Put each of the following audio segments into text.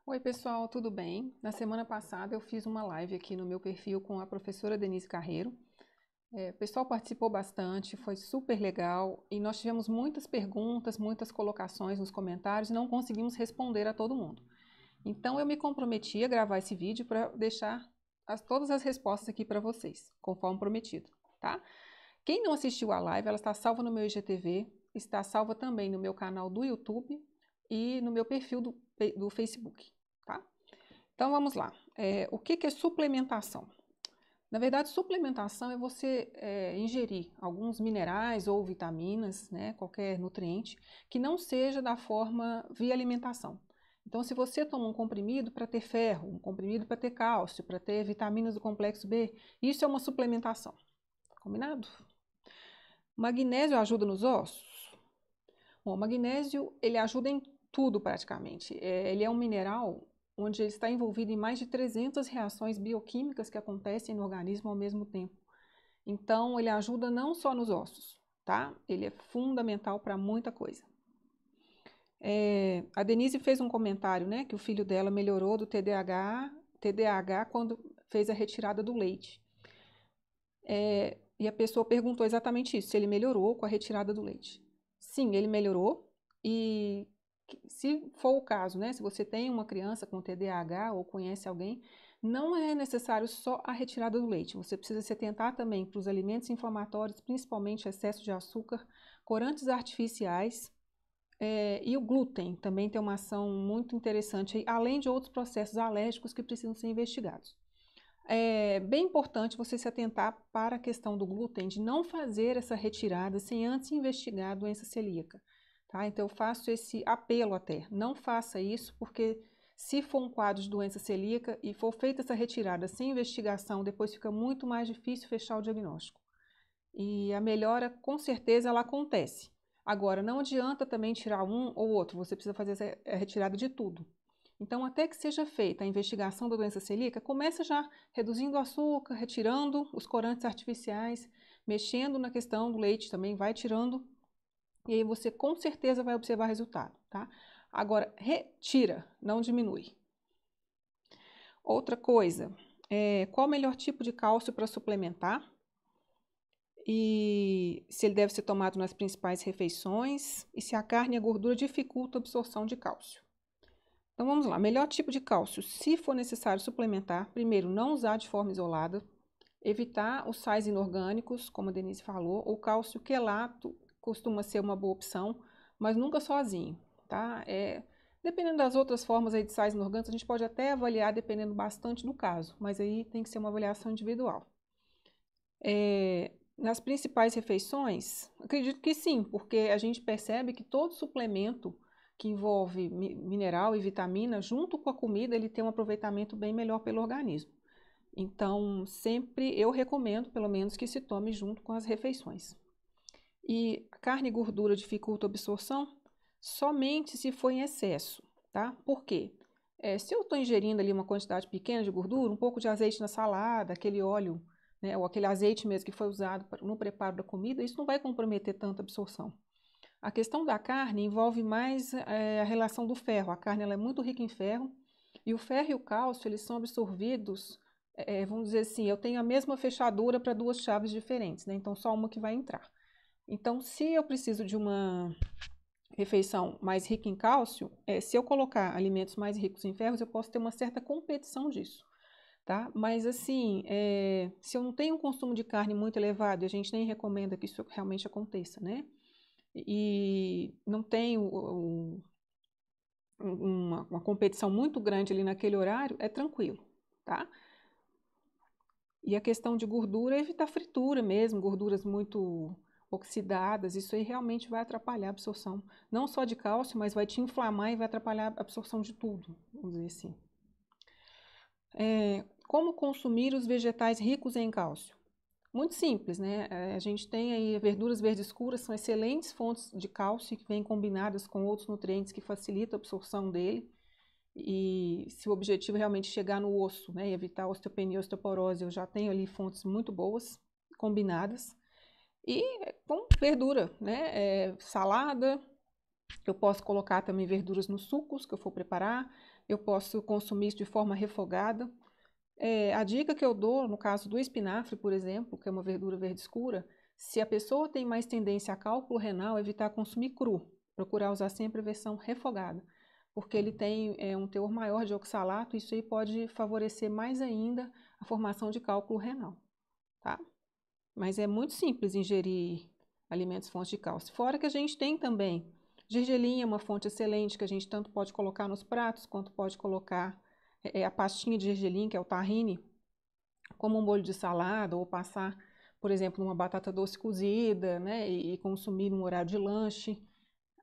Oi, pessoal, tudo bem? Na semana passada eu fiz uma live aqui no meu perfil com a professora Denise Carreiro. O pessoal participou bastante, foi super legal e nós tivemos muitas perguntas, muitas colocações nos comentários e não conseguimos responder a todo mundo. Então eu me comprometi a gravar esse vídeo para deixar todas as respostas aqui para vocês, conforme prometido, tá? Quem não assistiu a live, ela está salva no meu IGTV, está salva também no meu canal do YouTube e no meu perfil do Facebook, tá? Então vamos lá. O que é suplementação? Na verdade, suplementação é você ingerir alguns minerais ou vitaminas, né, qualquer nutriente, que não seja da forma via alimentação. Então, se você toma um comprimido para ter ferro, um comprimido para ter cálcio, para ter vitaminas do complexo B, isso é uma suplementação. Combinado? Magnésio ajuda nos ossos? Bom, o magnésio, ele ajuda em tudo praticamente. Ele é um mineral onde ele está envolvido em mais de 300 reações bioquímicas que acontecem no organismo ao mesmo tempo. Então, ele ajuda não só nos ossos, tá? Ele é fundamental para muita coisa. A Denise fez um comentário, né, que o filho dela melhorou do TDAH quando fez a retirada do leite. E a pessoa perguntou exatamente isso, se ele melhorou com a retirada do leite. Sim, ele melhorou e se for o caso, né, se você tem uma criança com TDAH ou conhece alguém, não é necessário só a retirada do leite. Você precisa se atentar também para os alimentos inflamatórios, principalmente excesso de açúcar, corantes artificiais e o glúten também tem uma ação muito interessante, além de outros processos alérgicos que precisam ser investigados. É bem importante você se atentar para a questão do glúten, de não fazer essa retirada sem antes investigar a doença celíaca. Tá? Então, eu faço esse apelo até, não faça isso, porque se for um quadro de doença celíaca e for feita essa retirada sem investigação, depois fica muito mais difícil fechar o diagnóstico. E a melhora, com certeza, ela acontece. Agora, não adianta também tirar um ou outro, você precisa fazer essa retirada de tudo. Então, até que seja feita a investigação da doença celíaca, começa já reduzindo o açúcar, retirando os corantes artificiais, mexendo na questão do leite também, vai tirando, e aí você com certeza vai observar resultado, tá? Agora, retira, não diminui. Outra coisa, qual o melhor tipo de cálcio para suplementar? E se ele deve ser tomado nas principais refeições, e se a carne e a gordura dificultam a absorção de cálcio. Então vamos lá, melhor tipo de cálcio, se for necessário suplementar, primeiro, não usar de forma isolada, evitar os sais inorgânicos, como a Denise falou, o cálcio quelato costuma ser uma boa opção, mas nunca sozinho, tá? Dependendo das outras formas aí de sais inorgânicos, a gente pode até avaliar dependendo bastante do caso, mas aí tem que ser uma avaliação individual. Nas principais refeições, acredito que sim, porque a gente percebe que todo suplemento que envolve mineral e vitamina, junto com a comida, ele tem um aproveitamento bem melhor pelo organismo. Então, sempre eu recomendo, pelo menos, que se tome junto com as refeições. E carne e gordura dificultam a absorção? Somente se for em excesso, tá? Por quê? Se eu estou ingerindo ali uma quantidade pequena de gordura, um pouco de azeite na salada, aquele óleo, né, ou aquele azeite mesmo que foi usado no preparo da comida, isso não vai comprometer tanto a absorção. A questão da carne envolve mais a relação do ferro. A carne ela é muito rica em ferro e o ferro e o cálcio eles são absorvidos, vamos dizer assim, eu tenho a mesma fechadura para duas chaves diferentes, né? Então só uma que vai entrar. Então, se eu preciso de uma refeição mais rica em cálcio, se eu colocar alimentos mais ricos em ferros, eu posso ter uma certa competição disso. Tá? Mas assim, se eu não tenho um consumo de carne muito elevado, e a gente nem recomenda que isso realmente aconteça, né? E não tenho uma competição muito grande ali naquele horário, é tranquilo, tá? E a questão de gordura, evitar fritura mesmo, gorduras muito oxidadas, isso aí realmente vai atrapalhar a absorção, não só de cálcio, mas vai te inflamar e vai atrapalhar a absorção de tudo, vamos dizer assim. Como consumir os vegetais ricos em cálcio? Muito simples, né? A gente tem aí verduras verdes escuras, são excelentes fontes de cálcio que vêm combinadas com outros nutrientes que facilitam a absorção dele. E se o objetivo é realmente chegar no osso, né, e evitar osteopenia e osteoporose, eu já tenho ali fontes muito boas, combinadas. E com verdura, né? Salada, eu posso colocar também verduras nos sucos que eu for preparar. eu posso consumir isso de forma refogada. A dica que eu dou, no caso do espinafre, por exemplo, que é uma verdura verde escura, se a pessoa tem mais tendência a cálculo renal, evitar consumir cru, procurar usar sempre a versão refogada, porque ele tem um teor maior de oxalato, isso aí pode favorecer mais ainda a formação de cálculo renal, tá? Mas é muito simples ingerir alimentos fontes de cálcio. Fora que a gente tem também gergelim, é uma fonte excelente que a gente tanto pode colocar nos pratos, quanto pode colocar a pastinha de gergelim, que é o tahine, como um molho de salada, ou passar, por exemplo, numa batata doce cozida, né, e consumir no horário de lanche.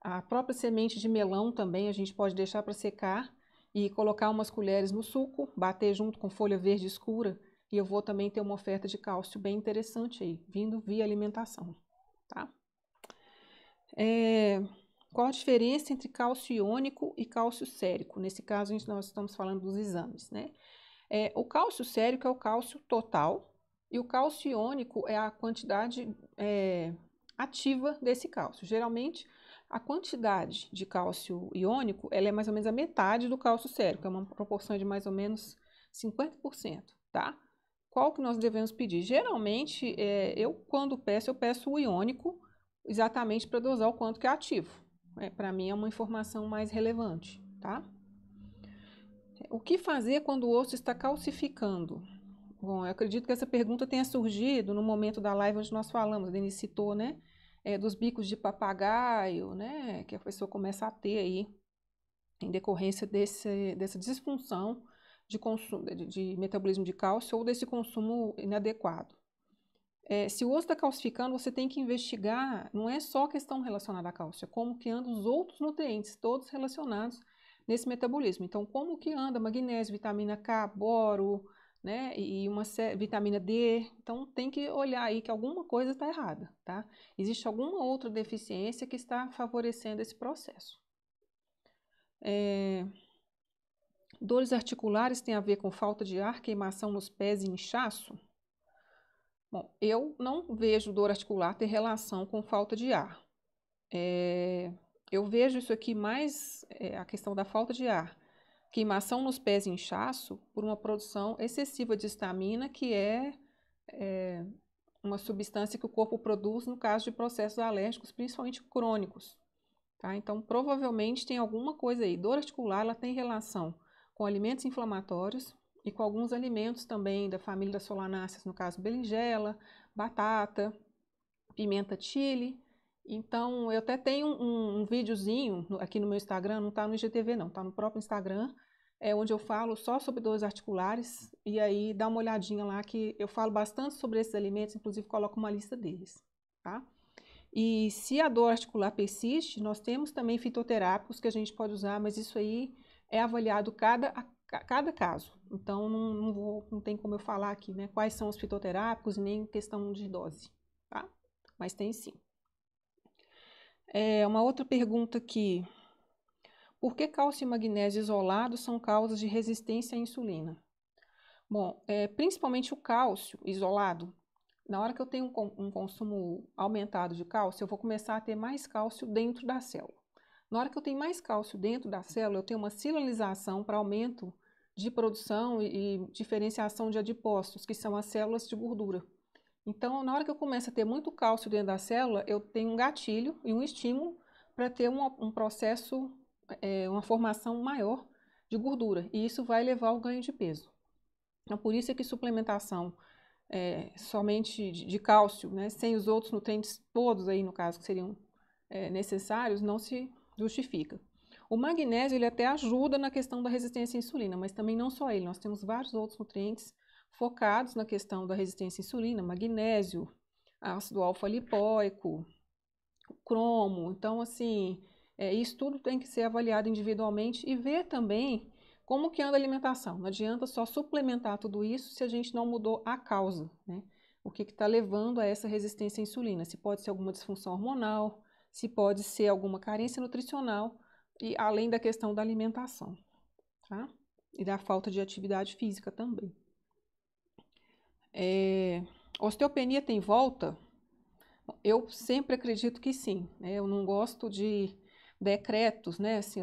A própria semente de melão também a gente pode deixar para secar e colocar umas colheres no suco, bater junto com folha verde escura, e eu vou também ter uma oferta de cálcio bem interessante aí, vindo via alimentação, tá? Qual a diferença entre cálcio iônico e cálcio sérico? Nesse caso, nós estamos falando dos exames, né? O cálcio sérico é o cálcio total e o cálcio iônico é a quantidade ativa desse cálcio. Geralmente, a quantidade de cálcio iônico ela é mais ou menos a metade do cálcio sérico, é uma proporção de mais ou menos 50%, tá? Qual que nós devemos pedir? Geralmente, eu quando peço, eu peço o iônico exatamente para dosar o quanto que é ativo. Para mim é uma informação mais relevante, tá? O que fazer quando o osso está calcificando? Bom, eu acredito que essa pergunta tenha surgido no momento da live onde nós falamos, a Denise citou, né? Dos bicos de papagaio, né? Que a pessoa começa a ter aí, em decorrência dessa disfunção de consumo, de metabolismo de cálcio ou desse consumo inadequado. Se o osso está calcificando, você tem que investigar, não é só questão relacionada a cálcio, é como que andam os outros nutrientes, todos relacionados nesse metabolismo. Então, como que anda magnésio, vitamina K, boro, né, e uma vitamina D. Então, tem que olhar aí que alguma coisa está errada, tá? Existe alguma outra deficiência que está favorecendo esse processo. Dores articulares têm a ver com falta de ar, queimação nos pés e inchaço? Bom, eu não vejo dor articular ter relação com falta de ar. Eu vejo isso aqui mais, a questão da falta de ar, queimação nos pés e inchaço, por uma produção excessiva de histamina, que é uma substância que o corpo produz no caso de processos alérgicos, principalmente crônicos. Tá? Então, provavelmente tem alguma coisa aí. Dor articular ela tem relação com alimentos inflamatórios, e com alguns alimentos também da família das solanáceas, no caso berinjela, batata, pimenta chile. Então, eu até tenho um videozinho aqui no meu Instagram, não está no IGTV não, está no próprio Instagram, onde eu falo só sobre dores articulares, e aí dá uma olhadinha lá que eu falo bastante sobre esses alimentos, inclusive coloco uma lista deles, tá? E se a dor articular persiste, nós temos também fitoterápicos que a gente pode usar, mas isso aí é avaliado cada caso. Então, não tem como eu falar aqui, né, quais são os fitoterápicos e nem questão de dose, tá? Mas tem sim. Uma outra pergunta aqui. Por que cálcio e magnésio isolados são causas de resistência à insulina? Bom, principalmente o cálcio isolado. Na hora que eu tenho um consumo aumentado de cálcio, eu vou começar a ter mais cálcio dentro da célula. Na hora que eu tenho mais cálcio dentro da célula, eu tenho uma sinalização para aumento de produção e diferenciação de adipócitos, que são as células de gordura. Então, na hora que eu começo a ter muito cálcio dentro da célula, eu tenho um gatilho e um estímulo para ter um processo, uma formação maior de gordura, e isso vai levar ao ganho de peso. Então, por isso é que suplementação somente de cálcio, né, sem os outros nutrientes todos aí, no caso, que seriam necessários, não se justifica. O magnésio, ele até ajuda na questão da resistência à insulina, mas também não só ele, nós temos vários outros nutrientes focados na questão da resistência à insulina, magnésio, ácido alfa-lipóico, cromo. Então, assim, isso tudo tem que ser avaliado individualmente e ver também como que anda a alimentação. Não adianta só suplementar tudo isso se a gente não mudou a causa, né? O que está levando a essa resistência à insulina? Se pode ser alguma disfunção hormonal, se pode ser alguma carência nutricional, e além da questão da alimentação, tá? E da falta de atividade física também. Osteopenia tem volta? Eu sempre acredito que sim, né? Eu não gosto de decretos, né? Assim,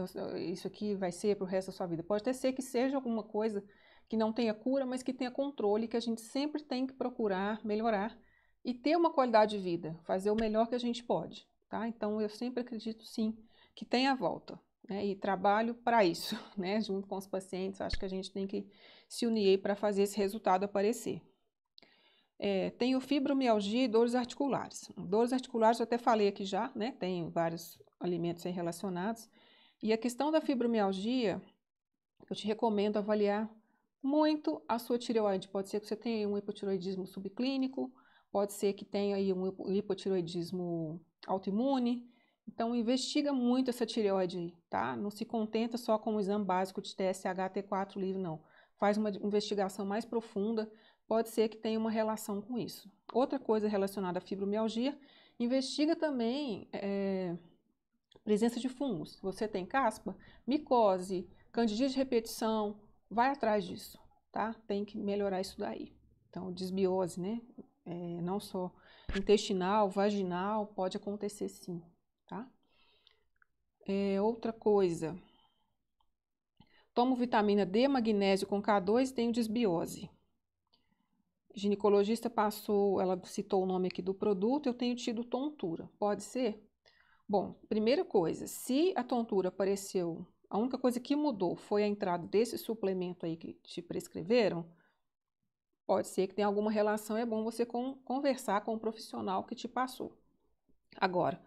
isso aqui vai ser para o resto da sua vida. Pode até ser que seja alguma coisa que não tenha cura, mas que tenha controle, que a gente sempre tem que procurar melhorar e ter uma qualidade de vida, fazer o melhor que a gente pode, tá? Então, eu sempre acredito, sim, que tem a volta, né? E trabalho para isso, né? Junto com os pacientes, acho que a gente tem que se unir para fazer esse resultado aparecer. Tenho fibromialgia e dores articulares. Dores articulares eu até falei aqui já, né? Tem vários alimentos aí relacionados. E a questão da fibromialgia, eu te recomendo avaliar muito a sua tireoide. Pode ser que você tenha um hipotireoidismo subclínico, pode ser que tenha aí um hipotireoidismo autoimune. Então, investiga muito essa tireoide aí, tá? Não se contenta só com o exame básico de TSH, T4 livre, não. Faz uma investigação mais profunda, pode ser que tenha uma relação com isso. Outra coisa relacionada à fibromialgia, investiga também presença de fungos. Se você tem caspa, micose, candidíase de repetição, vai atrás disso, tá? Tem que melhorar isso daí. Então, desbiose, né? Não só intestinal, vaginal, pode acontecer sim, tá? Outra coisa, tomo vitamina D, magnésio com K2 e tenho desbiose. Ginecologista passou, ela citou o nome aqui do produto, eu tenho tido tontura. Pode ser? Bom, primeira coisa, se a tontura apareceu, a única coisa que mudou foi a entrada desse suplemento aí que te prescreveram, pode ser que tenha alguma relação, é bom você conversar com o profissional que te passou. Agora,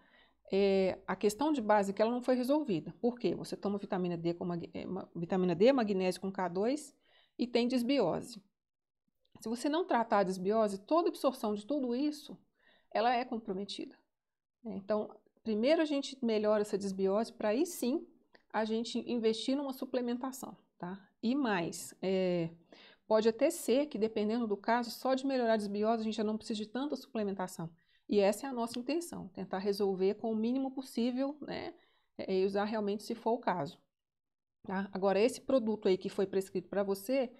a questão de base é que ela não foi resolvida. Por quê? Você toma vitamina D, vitamina D, magnésio com K2 e tem desbiose. Se você não tratar a desbiose, toda absorção de tudo isso, ela é comprometida. Então, primeiro a gente melhora essa desbiose para aí sim a gente investir numa suplementação, tá? E mais, pode até ser que dependendo do caso, só de melhorar a desbiose a gente já não precisa de tanta suplementação. E essa é a nossa intenção, tentar resolver com o mínimo possível, né? E usar realmente se for o caso. Tá? Agora, esse produto aí que foi prescrito para você,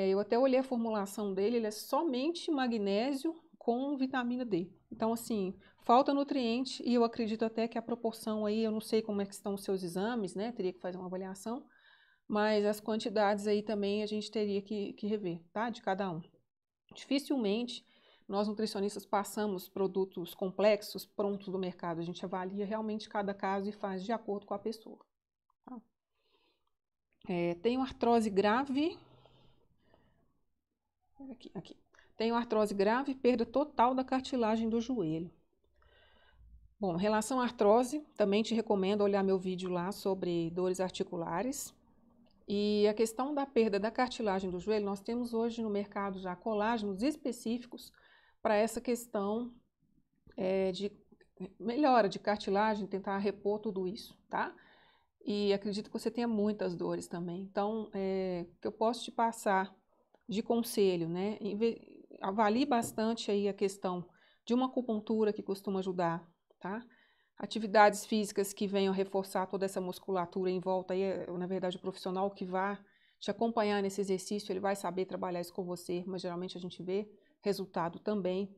eu até olhei a formulação dele, ele é somente magnésio com vitamina D. Então, assim, falta nutriente e eu acredito até que a proporção aí, eu não sei como é que estão os seus exames, né? Teria que fazer uma avaliação, mas as quantidades aí também a gente teria que rever, tá? De cada um. Dificilmente nós nutricionistas passamos produtos complexos prontos do mercado. A gente avalia realmente cada caso e faz de acordo com a pessoa. Tá? Tenho artrose grave. Aqui. Tenho artrose grave e perda total da cartilagem do joelho. Bom, em relação à artrose, também te recomendo olhar meu vídeo lá sobre dores articulares. E a questão da perda da cartilagem do joelho, nós temos hoje no mercado já colágenos específicos para essa questão de melhora de cartilagem, tentar repor tudo isso, tá? E acredito que você tenha muitas dores também. Então, o que eu posso te passar de conselho, né? Avalie bastante aí a questão de uma acupuntura que costuma ajudar, tá? Atividades físicas que venham reforçar toda essa musculatura em volta aí, na verdade, o profissional que vai te acompanhar nesse exercício, ele vai saber trabalhar isso com você, mas geralmente a gente vê resultado também.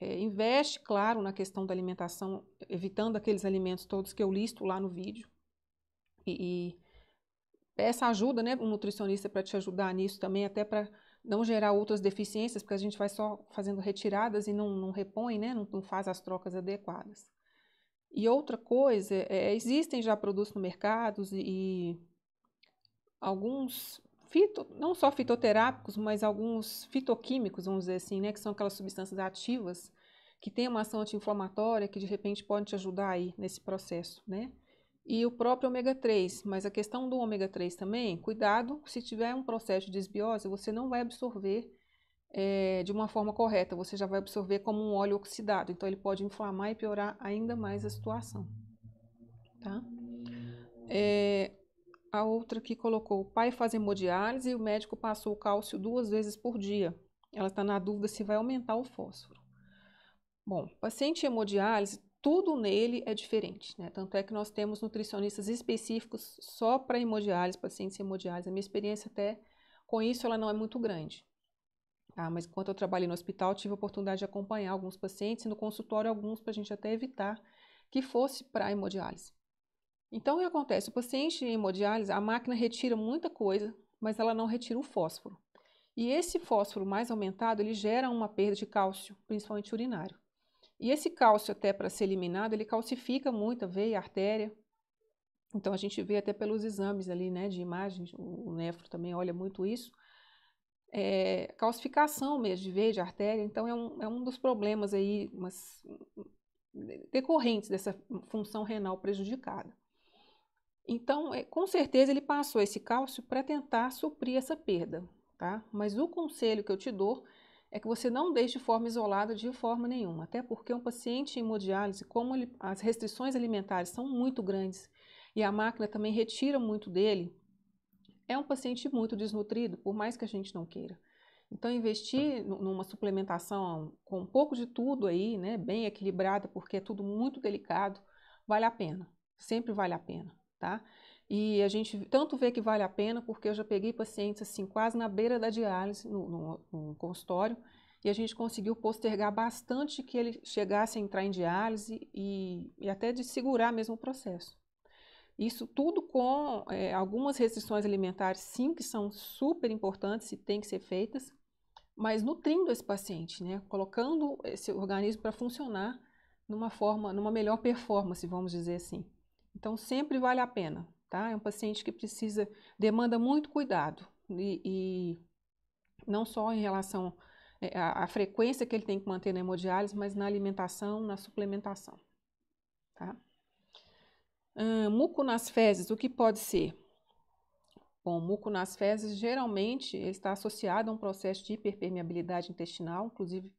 Investe, claro, na questão da alimentação, evitando aqueles alimentos todos que eu listo lá no vídeo. E peça ajuda, né, um nutricionista para te ajudar nisso também, até para não gerar outras deficiências, porque a gente vai só fazendo retiradas e não repõe, né, não faz as trocas adequadas. E outra coisa, existem já produtos no mercado e alguns, não só fitoterápicos, mas alguns fitoquímicos, vamos dizer assim, né, que são aquelas substâncias ativas que têm uma ação anti-inflamatória que de repente pode te ajudar aí nesse processo, né? E o próprio ômega 3, mas a questão do ômega 3 também, cuidado, se tiver um processo de desbiose, você não vai absorver de uma forma correta, você já vai absorver como um óleo oxidado, então ele pode inflamar e piorar ainda mais a situação, tá? A outra que colocou, o pai faz hemodiálise e o médico passou o cálcio 2 vezes por dia. Ela está na dúvida se vai aumentar o fósforo. Bom, paciente hemodiálise, tudo nele é diferente, né? Tanto é que nós temos nutricionistas específicos só para hemodiálise, pacientes hemodiálise. A minha experiência até com isso ela não é muito grande. Mas enquanto eu trabalhei no hospital, tive a oportunidade de acompanhar alguns pacientes e no consultório alguns para a gente até evitar que fosse para hemodiálise. Então, o que acontece? O paciente em hemodiálise, a máquina retira muita coisa, mas ela não retira o fósforo. E esse fósforo mais aumentado, ele gera uma perda de cálcio, principalmente urinário. E esse cálcio, até para ser eliminado, ele calcifica muito a veia, a artéria. Então, a gente vê até pelos exames ali, né, de imagens, o nefro também olha muito isso. Calcificação mesmo de veia, de artéria. Então, é um dos problemas aí, decorrentes dessa função renal prejudicada. Então, com certeza ele passou esse cálcio para tentar suprir essa perda, tá? Mas o conselho que eu te dou é que você não deixe de forma isolada de forma nenhuma, até porque um paciente em hemodiálise, como as restrições alimentares são muito grandes e a máquina também retira muito dele, é um paciente muito desnutrido, por mais que a gente não queira. Então, investir numa suplementação com um pouco de tudo aí, né, bem equilibrada, porque é tudo muito delicado, vale a pena, sempre vale a pena, tá? E a gente tanto vê que vale a pena, porque eu já peguei pacientes assim, quase na beira da diálise, no consultório, e a gente conseguiu postergar bastante que ele chegasse a entrar em diálise e até de segurar mesmo o processo. Isso tudo com algumas restrições alimentares, sim, que são super importantes e têm que ser feitas, mas nutrindo esse paciente, né? Colocando esse organismo para funcionar numa melhor performance, vamos dizer assim. Então, sempre vale a pena, tá? É um paciente que demanda muito cuidado, e não só em relação à frequência que ele tem que manter na hemodiálise, mas na alimentação, na suplementação, tá? Muco nas fezes, o que pode ser? Bom, muco nas fezes, geralmente, ele está associado a um processo de hiperpermeabilidade intestinal. Inclusive,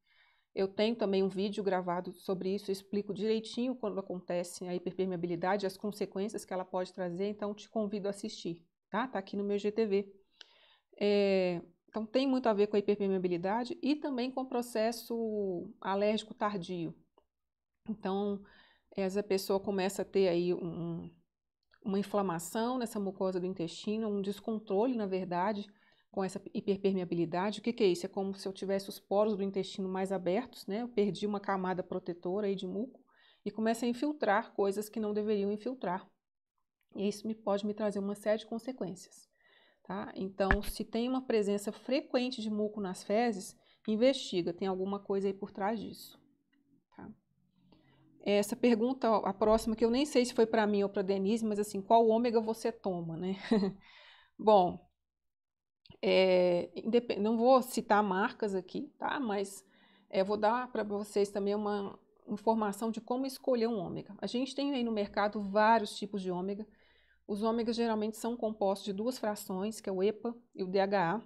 eu tenho também um vídeo gravado sobre isso, eu explico direitinho quando acontece a hiperpermeabilidade, as consequências que ela pode trazer, então te convido a assistir, tá? Tá aqui no meu GTV. Então, tem muito a ver com a hiperpermeabilidade e também com o processo alérgico tardio. Então, essa pessoa começa a ter aí uma inflamação nessa mucosa do intestino, um descontrole, na verdade, com essa hiperpermeabilidade. O que é isso? É como se eu tivesse os poros do intestino mais abertos, né? Eu perdi uma camada protetora aí de muco e começa a infiltrar coisas que não deveriam infiltrar. E isso pode me trazer uma série de consequências, tá? Então, se tem uma presença frequente de muco nas fezes, investiga, tem alguma coisa aí por trás disso, tá? Essa pergunta, a próxima, que eu nem sei se foi para mim ou para Denise, mas assim, qual ômega você toma, né? Bom, não vou citar marcas aqui, tá? Mas vou dar para vocês também uma informação de como escolher um ômega. A gente tem aí no mercado vários tipos de ômega. Os ômegas geralmente são compostos de duas frações, que é o EPA e o DHA,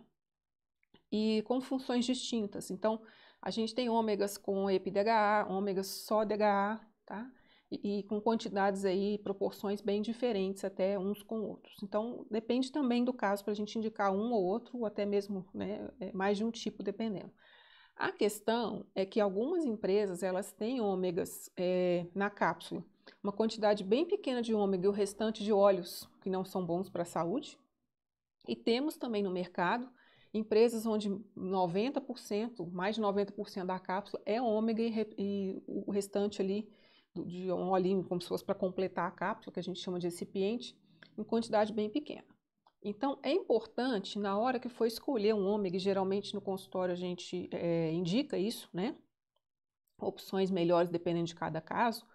e com funções distintas. Então, a gente tem ômegas com EPA e DHA, ômegas só DHA, tá? E com quantidades aí, proporções bem diferentes até uns com outros. Então, depende também do caso para a gente indicar um ou outro, ou até mesmo, né, mais de um tipo, dependendo. A questão é que algumas empresas, elas têm ômegas na cápsula, uma quantidade bem pequena de ômega e o restante de óleos que não são bons para a saúde. E temos também no mercado empresas onde 90%, mais de 90% da cápsula é ômega e o restante ali de um olhinho, como se fosse para completar a cápsula, que a gente chama de recipiente, em quantidade bem pequena. Então, é importante, na hora que for escolher um ômega, e geralmente no consultório a gente indica isso, né? Opções melhores dependendo de cada caso,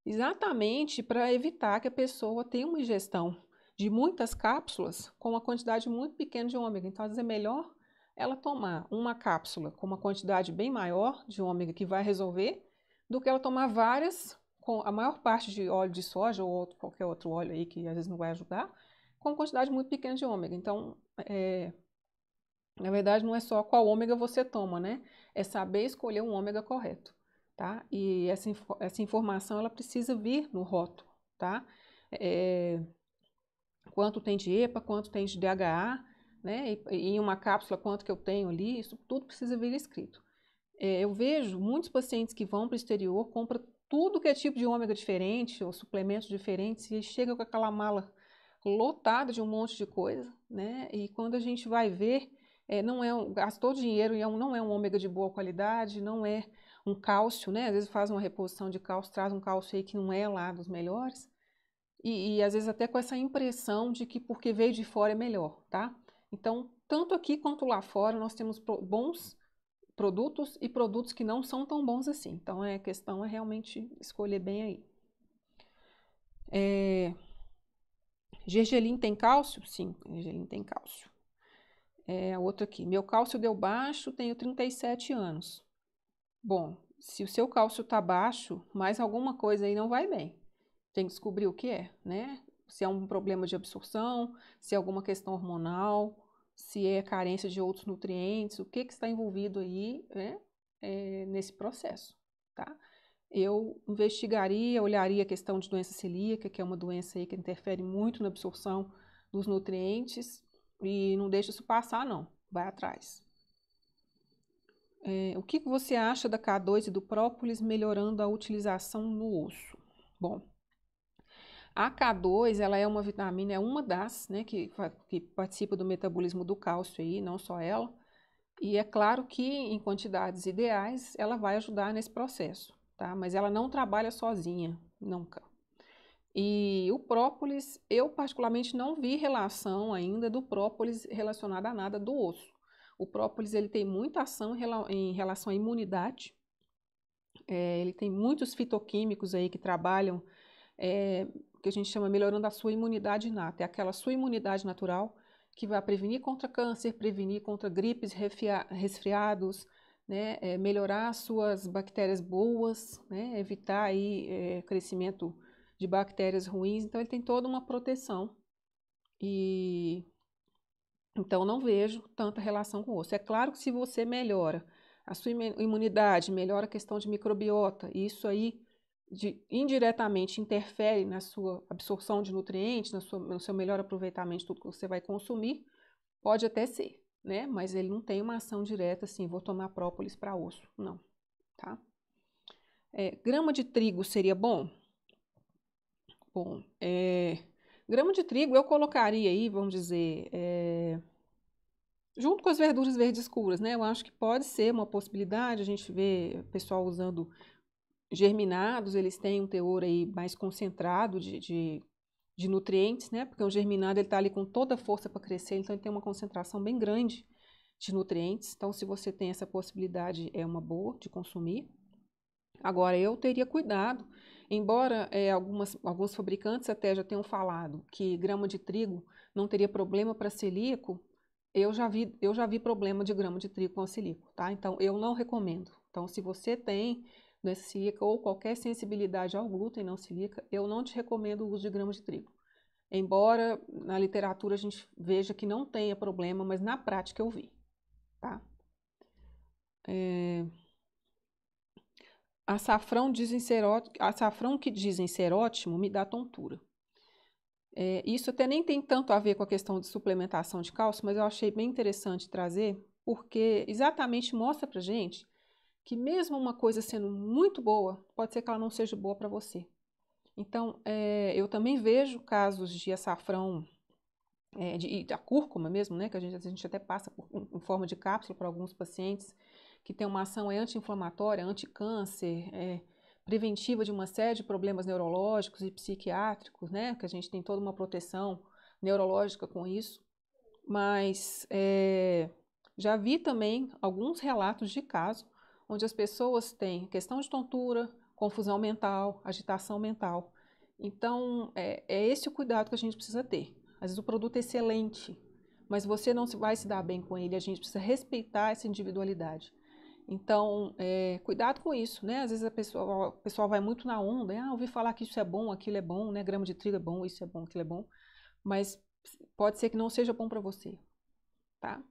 exatamente para evitar que a pessoa tenha uma ingestão de muitas cápsulas com uma quantidade muito pequena de ômega. Então, às vezes é melhor ela tomar uma cápsula com uma quantidade bem maior de ômega que vai resolver, do que ela tomar várias com a maior parte de óleo de soja ou qualquer outro óleo aí que às vezes não vai ajudar, com quantidade muito pequena de ômega. Então, na verdade, não é só qual ômega você toma, né? É saber escolher um ômega correto, tá? E essa informação, ela precisa vir no rótulo, tá? Quanto tem de EPA, quanto tem de DHA, né? E em uma cápsula, quanto que eu tenho ali, isso tudo precisa vir escrito. Eu vejo muitos pacientes que vão para o exterior, compram tudo que é tipo de ômega diferente, ou suplementos diferentes, e chegam com aquela mala lotada de um monte de coisa, né? E quando a gente vai ver, gastou dinheiro e não é um ômega de boa qualidade, não é um cálcio, né? Às vezes faz uma reposição de cálcio, traz um cálcio aí que não é lá dos melhores. e às vezes até com essa impressão de que porque veio de fora é melhor, tá? Então, tanto aqui quanto lá fora, nós temos bons produtos e produtos que não são tão bons assim. Então, a questão é realmente escolher bem aí. Gergelim tem cálcio? Sim, gergelim tem cálcio. Outro aqui, meu cálcio deu baixo, tenho 37 anos. Bom, se o seu cálcio está baixo, mais alguma coisa aí não vai bem. Tem que descobrir o que é, né? Se é um problema de absorção, se é alguma questão hormonal, se é carência de outros nutrientes, o que está envolvido aí, né, nesse processo, tá? Eu investigaria, olharia a questão de doença celíaca, que é uma doença aí que interfere muito na absorção dos nutrientes, e não deixa isso passar, não. Vai atrás. O que você acha da K2 e do própolis melhorando a utilização no osso? Bom, a K2, ela é uma vitamina, é uma das, né, que participa do metabolismo do cálcio aí, não só ela. E é claro que em quantidades ideais ela vai ajudar nesse processo, tá? Mas ela não trabalha sozinha, nunca. E o própolis, eu particularmente não vi relação ainda do própolis relacionada a nada do osso. O própolis, ele tem muita ação em relação à imunidade. Ele tem muitos fitoquímicos aí que trabalham, que a gente chama melhorando a sua imunidade inata. É aquela sua imunidade natural que vai prevenir contra câncer, prevenir contra gripes, resfriados, né, melhorar as suas bactérias boas, né, evitar aí crescimento de bactérias ruins. Então ele tem toda uma proteção e então não vejo tanta relação com o osso. É claro que se você melhora a sua imunidade, melhora a questão de microbiota, isso aí indiretamente interfere na sua absorção de nutrientes, no seu melhor aproveitamento de tudo que você vai consumir, pode até ser, né? Mas ele não tem uma ação direta assim, vou tomar própolis para osso, não, tá? Grama de trigo seria bom? Bom, grama de trigo eu colocaria aí, vamos dizer, junto com as verduras verdes escuras, né? Eu acho que pode ser uma possibilidade, a gente vê o pessoal usando germinados, eles têm um teor aí mais concentrado de nutrientes, né? Porque o germinado ele está ali com toda a força para crescer, então ele tem uma concentração bem grande de nutrientes. Então, se você tem essa possibilidade, é uma boa de consumir. Agora, eu teria cuidado, embora alguns fabricantes até já tenham falado que grama de trigo não teria problema para celíaco, eu já vi problema de grama de trigo com celíaco, tá? Então, eu não recomendo. Então, se você tem doença celíaca ou qualquer sensibilidade ao glúten não celíaca, eu não te recomendo o uso de grama de trigo. Embora na literatura a gente veja que não tenha problema, mas na prática eu vi, tá? Açafrão que dizem ser ótimo me dá tontura. Isso até nem tem tanto a ver com a questão de suplementação de cálcio, mas eu achei bem interessante trazer, porque exatamente mostra pra gente que mesmo uma coisa sendo muito boa, pode ser que ela não seja boa para você. Então, eu também vejo casos de açafrão, da cúrcuma mesmo, né, que a gente até passa em forma de cápsula para alguns pacientes, que tem uma ação anti-inflamatória, anti-câncer, preventiva de uma série de problemas neurológicos e psiquiátricos, né, que a gente tem toda uma proteção neurológica com isso. Mas já vi também alguns relatos de casos onde as pessoas têm questão de tontura, confusão mental, agitação mental. Então, é esse o cuidado que a gente precisa ter. Às vezes o produto é excelente, mas você não vai se dar bem com ele, a gente precisa respeitar essa individualidade. Então, cuidado com isso, né? Às vezes o pessoal vai muito na onda, ouvi falar que isso é bom, aquilo é bom, né? Grama de trigo é bom, isso é bom, aquilo é bom, mas pode ser que não seja bom para você, tá?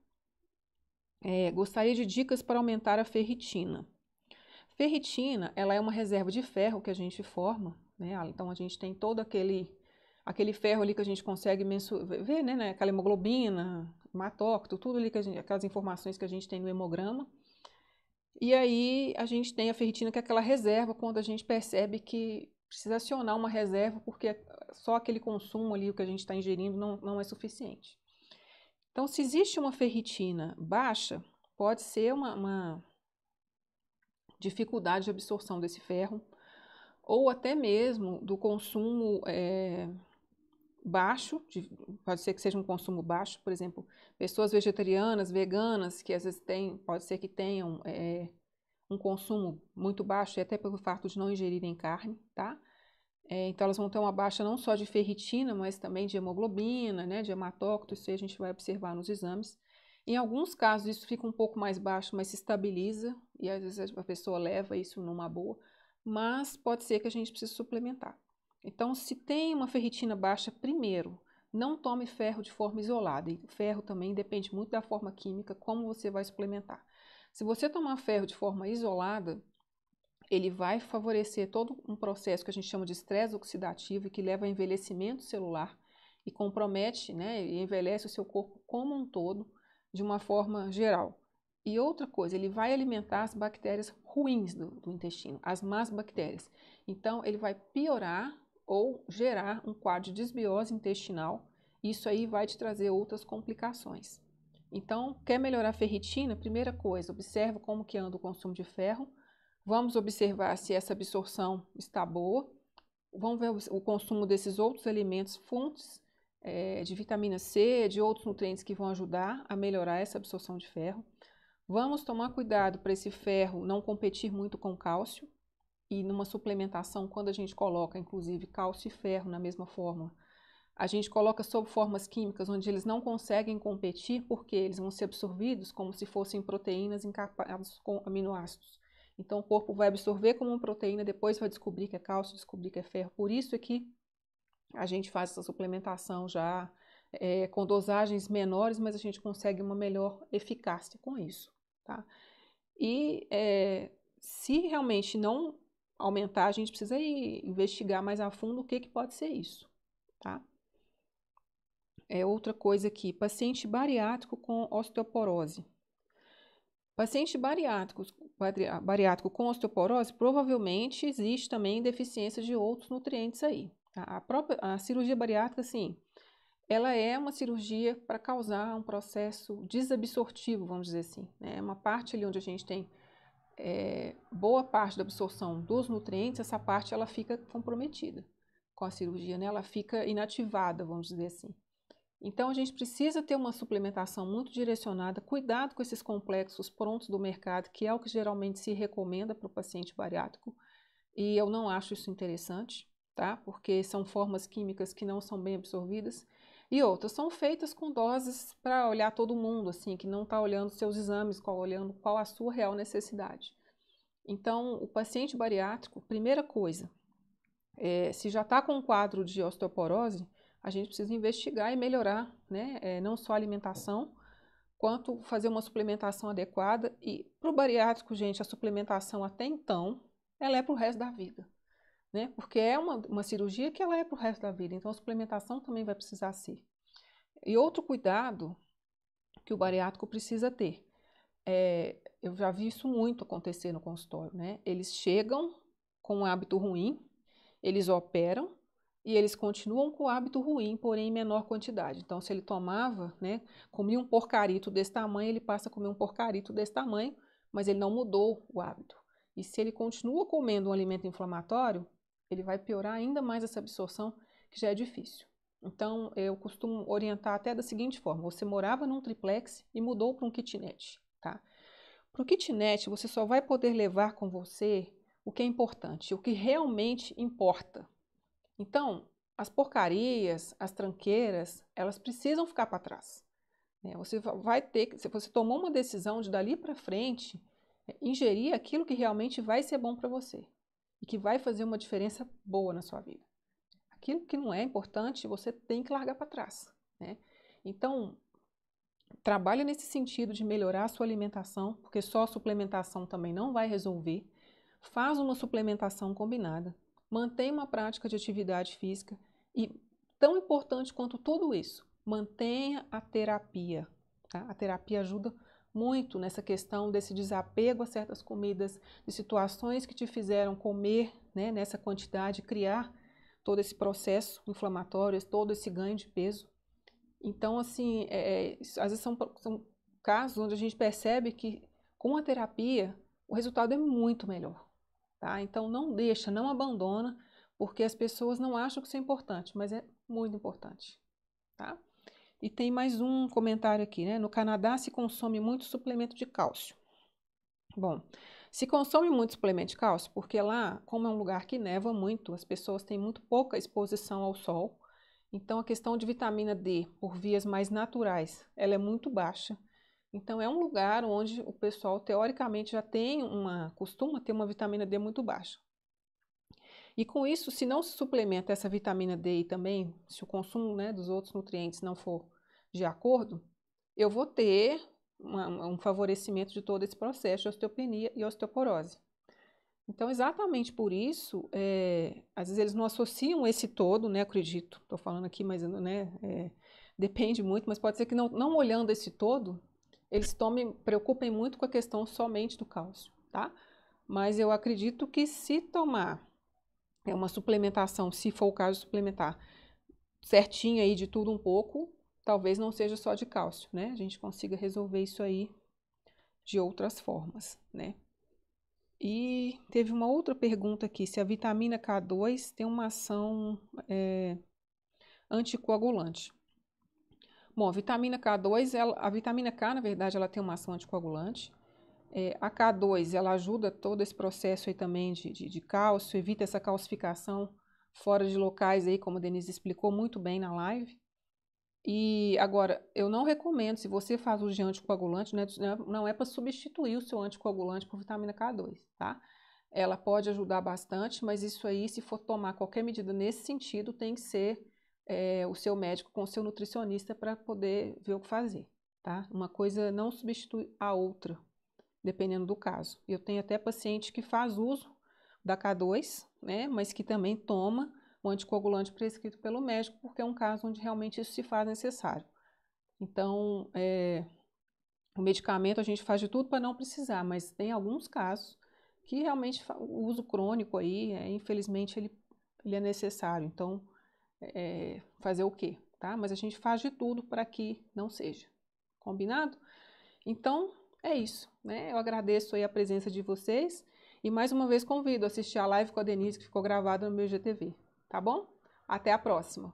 Gostaria de dicas para aumentar a ferritina. Ferritina, ela é uma reserva de ferro que a gente forma, né? Então a gente tem todo aquele ferro ali que a gente consegue ver, né? Aquela hemoglobina, hematócrito, tudo ali aquelas informações que a gente tem no hemograma. E aí a gente tem a ferritina, que é aquela reserva quando a gente percebe que precisa acionar uma reserva porque só aquele consumo ali, o que a gente está ingerindo, não é suficiente. Então, se existe uma ferritina baixa, pode ser uma dificuldade de absorção desse ferro. ou até mesmo do consumo baixo, pode ser que seja um consumo baixo, por exemplo, pessoas vegetarianas, veganas, que às vezes pode ser que tenham um consumo muito baixo, e até pelo fato de não ingerirem carne, tá? Então elas vão ter uma baixa não só de ferritina, mas também de hemoglobina, né, de hematócrito, isso aí a gente vai observar nos exames. Em alguns casos isso fica um pouco mais baixo, mas se estabiliza, e às vezes a pessoa leva isso numa boa, mas pode ser que a gente precise suplementar. Então, se tem uma ferritina baixa, primeiro, não tome ferro de forma isolada. E ferro também depende muito da forma química, como você vai suplementar. Se você tomar ferro de forma isolada, ele vai favorecer todo um processo que a gente chama de estresse oxidativo, que leva a envelhecimento celular e compromete, né, e envelhece o seu corpo como um todo, de uma forma geral. E outra coisa, ele vai alimentar as bactérias ruins do intestino, as más bactérias. Então, ele vai piorar ou gerar um quadro de desbiose intestinal. Isso aí vai te trazer outras complicações. Então, quer melhorar a ferritina? Primeira coisa, observa como que anda o consumo de ferro. Vamos observar se essa absorção está boa. Vamos ver o consumo desses outros alimentos, fontes de vitamina C, de outros nutrientes que vão ajudar a melhorar essa absorção de ferro. Vamos tomar cuidado para esse ferro não competir muito com cálcio. E numa suplementação, quando a gente coloca, inclusive, cálcio e ferro na mesma fórmula, a gente coloca sob formas químicas onde eles não conseguem competir porque eles vão ser absorvidos como se fossem proteínas encapadas com aminoácidos. Então o corpo vai absorver como uma proteína, depois vai descobrir que é cálcio, descobrir que é ferro. Por isso é que a gente faz essa suplementação já com dosagens menores, mas a gente consegue uma melhor eficácia com isso, tá? E se realmente não aumentar, a gente precisa investigar mais a fundo o que pode ser isso, tá? Outra coisa aqui, paciente bariátrico com osteoporose. Paciente bariátrico com osteoporose, provavelmente existe também deficiência de outros nutrientes aí. Tá? A cirurgia bariátrica, sim, ela é uma cirurgia para causar um processo desabsortivo, vamos dizer assim. Né? Uma parte ali onde a gente tem boa parte da absorção dos nutrientes, essa parte ela fica comprometida com a cirurgia, né? Ela fica inativada, vamos dizer assim. Então, a gente precisa ter uma suplementação muito direcionada, cuidado com esses complexos prontos do mercado, que é o que geralmente se recomenda para o paciente bariátrico, e eu não acho isso interessante, tá? Porque são formas químicas que não são bem absorvidas, e outras são feitas com doses para olhar todo mundo, assim, que não está olhando seus exames, olhando qual a sua real necessidade. Então, o paciente bariátrico, primeira coisa, se já está com um quadro de osteoporose, a gente precisa investigar e melhorar, né? Não só a alimentação, quanto fazer uma suplementação adequada. E para o bariátrico, gente, a suplementação até então, ela é para o resto da vida, né? Porque é uma cirurgia que ela é para o resto da vida, então a suplementação também vai precisar ser. E outro cuidado que o bariátrico precisa ter, eu já vi isso muito acontecer no consultório, né? Eles chegam com um hábito ruim, eles operam e eles continuam com o hábito ruim, porém em menor quantidade. Então, se ele tomava, né, comia um porcarito desse tamanho, ele passa a comer um porcarito desse tamanho, mas ele não mudou o hábito. E se ele continua comendo um alimento inflamatório, ele vai piorar ainda mais essa absorção, que já é difícil. Então, eu costumo orientar até da seguinte forma: você morava num triplex e mudou para um kitnet, tá? Para o kitnet, você só vai poder levar com você o que é importante, o que realmente importa. Então, as porcarias, as tranqueiras, elas precisam ficar para trás. Né? Você vai ter, se você tomou uma decisão de dali para frente, ingerir aquilo que realmente vai ser bom para você e que vai fazer uma diferença boa na sua vida. Aquilo que não é importante, você tem que largar para trás. Né? Então, trabalhe nesse sentido de melhorar a sua alimentação, porque só a suplementação também não vai resolver. Faz uma suplementação combinada, mantenha uma prática de atividade física e, tão importante quanto tudo isso, mantenha a terapia. Tá? A terapia ajuda muito nessa questão desse desapego a certas comidas, de situações que te fizeram comer, né, nessa quantidade, criar todo esse processo inflamatório, todo esse ganho de peso. Então, assim, às vezes são casos onde a gente percebe que com a terapia o resultado é muito melhor. tá? Então não deixa, não abandona, porque as pessoas não acham que isso é importante, mas é muito importante, tá? E tem mais um comentário aqui, né? No Canadá se consome muito suplemento de cálcio. Bom, se consome muito suplemento de cálcio, porque lá, como é um lugar que neva muito, as pessoas têm muito pouca exposição ao sol, então a questão de vitamina D, por vias mais naturais, ela é muito baixa. Então é um lugar onde o pessoal, teoricamente, já costuma ter uma vitamina D muito baixa. E com isso, se não se suplementa essa vitamina D e também, se o consumo, né, dos outros nutrientes não for de acordo, eu vou ter um favorecimento de todo esse processo de osteopenia e osteoporose. Então, exatamente por isso, às vezes eles não associam esse todo, né, acredito, estou falando aqui, mas né, depende muito, mas pode ser que não olhando esse todo, eles preocupem muito com a questão somente do cálcio, tá? Mas eu acredito que se tomar uma suplementação, se for o caso de suplementar certinho aí de tudo um pouco, talvez não seja só de cálcio, né? A gente consiga resolver isso aí de outras formas, né? E teve uma outra pergunta aqui, se a vitamina K2 tem uma ação anticoagulante. Bom, a vitamina K2, a vitamina K, na verdade, ela tem uma ação anticoagulante. A K2, ela ajuda todo esse processo aí também de cálcio, evita essa calcificação fora de locais aí, como a Denise explicou muito bem na live. E agora, eu não recomendo, se você faz uso de anticoagulante, né, não é para substituir o seu anticoagulante por vitamina K2, tá? Ela pode ajudar bastante, mas isso aí, se for tomar qualquer medida nesse sentido, tem que ser o seu médico com o seu nutricionista para poder ver o que fazer, tá? Uma coisa não substitui a outra, dependendo do caso. Eu tenho até paciente que faz uso da K2, né, mas que também toma o anticoagulante prescrito pelo médico, porque é um caso onde realmente isso se faz necessário. Então, o medicamento a gente faz de tudo para não precisar, mas tem alguns casos que realmente o uso crônico aí, infelizmente, ele é necessário. Então, fazer o quê? Tá? Mas a gente faz de tudo para que não seja. Combinado? Então, é isso, né? Eu agradeço aí a presença de vocês e mais uma vez convido a assistir a live com a Denise que ficou gravada no meu IGTV, tá bom? Até a próxima!